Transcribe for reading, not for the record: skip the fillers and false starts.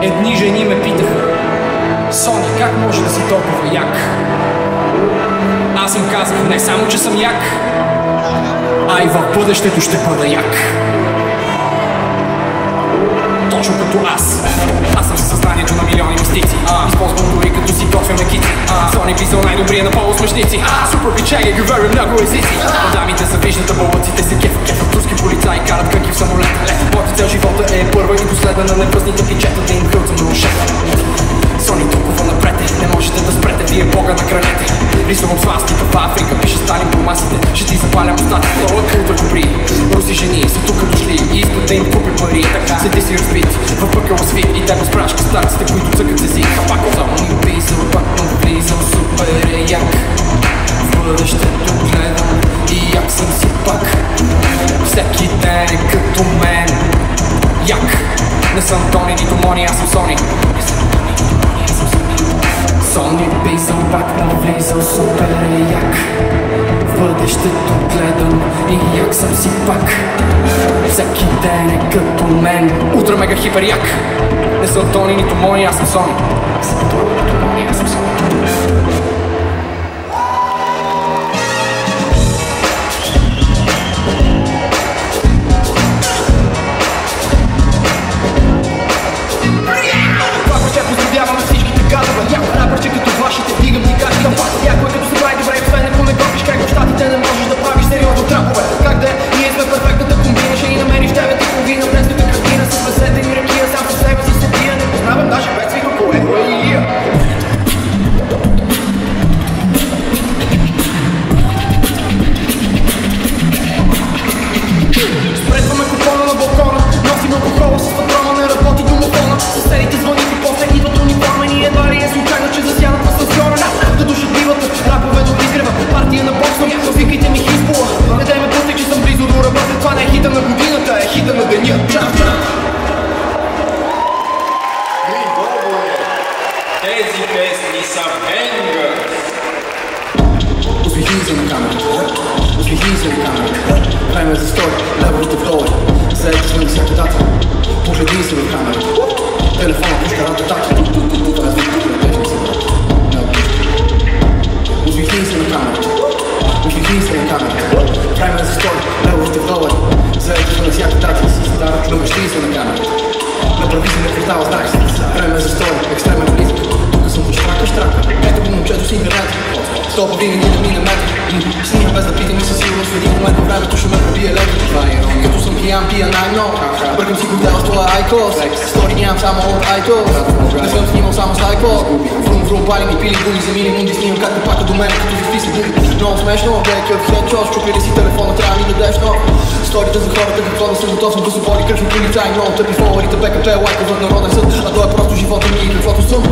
Едни жени ме питаха: Сони, как може да си толкова як? Аз им казах не само, че съм як, а и в бъдещето ще бъда як. Точно като аз. Аз съм със съзнанието на милиони мистици. Използвам дори като си готвяме кити. Сони писал най-добрия на полусмешници. Супер бичеги, говоря много езици. Дамите се виждат, а бълъците се кефат. Руски полицаи карат къки в самолета. Моята цел живота е първа и последна на невръстните кличета да им хълцам на ушета. Сони толкова напред, не можете да спрете, вие бога нахранете. Рисувам свастика в Африка, пише Сталин по масите. Ще ти запалям устата, това култур добри. Руси жени са тук дошли и искат да им купи пари. След ти си разбит в пъкъл свит и те разпрашка старците, които цъкат се зика. Пак само писал, пак влизам, супер е як. В бъдещето гледам и як съм си пак. Всеки ден е като мен як. Не съм Тони, нито Мони, аз съм Сони. Сони писал, пак навлизал, супер е як. В бъдещето гледам и як съм си пак. Всеки ден е като мен. Утро мега хипер як. Не съм Тони, нито Мони, аз съм Сони. Не съм Тони, нито Мони, аз съм Сони. Рапърче като вашите, дигам ти качкам пак. Някой като се прави добре, освен ако не готвиш как в щатите не можеш да правиш сериозно трапове. Как да е, ние сме перфектната комбина, ще ни намериш 9:30 френската картина с месета и ракия, сам със себе си се пия. Не познавам даже без свито колего е Илия. Спредваме купона на балкона, носим алкохола с патрона, не работи домофона. Съседите звънят и после идват униформени, едва ли е случайно, че засядат на асансьора. Да душат бивата, рапове до изгрева, партия на бокса, викайте ми Хизбула. Не дай ме пусти, че съм близо до ръбата, това не е хита на годината, е хита на деня. Чао, чао! Тези песни са бенгър. Усмихни се на камерата, усмихни се на камерата. Време за стори, левовите вдолу. Заедно сме на всяка дата. Погледни се в камерата. Телефона пушка рататата. Това е звук на песни си, брат. Усмихни се на камерата. Усмихни се на камерата. Време за стори, левовите вдолу. Заедно сме на всяка дата. Намещи се на камерата. Направи се на квартала знак. Време за стори, екстремен близък. Тук съм по штрака. Ето го момчето с интернет. Стопа винаги да мине метър. Снимам без да питам и със сигурност в един момент на времето ще ме пробие леко. Като съм пиян, пия най-много. Бъркам си хотела с това айкос. Стори нямам само от айкос. Не съм снимал само с айкос. Врум, пали ми пили гуми за минимум. Снимам както пака до мен, като какви са бури. Много смешно, бекъв хедшот. Чупили си телефона, трябва ми дадеш нов. Сторите за хората, какво да съм готов съм да се боли. Кръвни полицаи, много тъпи фолуарите, БКП, лайковът народен съд. А то е просто живота ми и каквото съм.